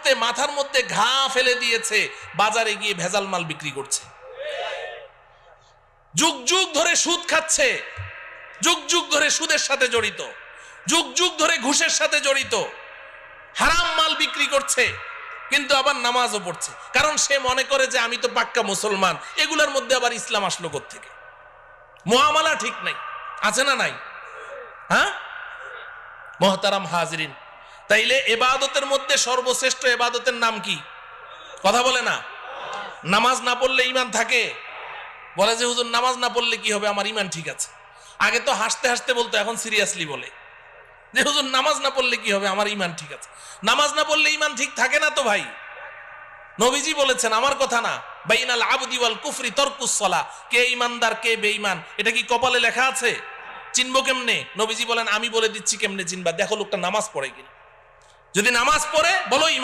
মুহূর্তে মাথার মধ্যে ঘা ফেলে দিয়েছে, বাজারে গিয়ে ভেজাল মাল বিক্রি করছে, যুগ যুগ ধরে সুদ খাচ্ছে, যুগ যুগ ধরে সুদের সাথে জড়িত, যুগ যুগ ধরে ঘুষের সাথে জড়িত, হারাম মাল বিক্রি করছে, কিন্তু আবার নামাজও পড়ছে। কারণ সে মনে করে যে আমি তো পাক্কা মুসলমান, এগুলোর মধ্যে আবার ইসলাম আসলো কোত্থেকে? মুআমালা ঠিক নাই, আছে না নাই? হ্যাঁ মুহতারাম হাজরিন, তাইলে ইবাদতের মধ্যে সর্বশ্রেষ্ঠ ইবাদতের নাম কি? কথা বলে না। নামাজ না পড়লে ঈমান থাকে? বলে যে হুজুর নামাজ না পড়লে কি হবে, আমার ঈমান ঠিক আছে। আগে তো হাসতে হাসতে বলতো, এখন সিরিয়াসলি বলে যে হুজুর নামাজ না পড়লে কি হবে, আমার ঈমান ঠিক আছে। নামাজ না পড়লে ঈমান ঠিক থাকে না তো ভাই। নবীজি বলেছেন, আমার কথা না, বাইনাল আবদি ওয়াল কুফরি তারকুস সালাহ, কে ঈমানদার কে বেঈমান এটা কি কপালে লেখা আছে? চিনবো কেমনে? নবীজি বলেন, আমি বলে দিচ্ছি কেমনে চিনবা, দেখো লোকটা নামাজ পড়ে কিনা। যদি নামাজ পড়ে বলো ঈমান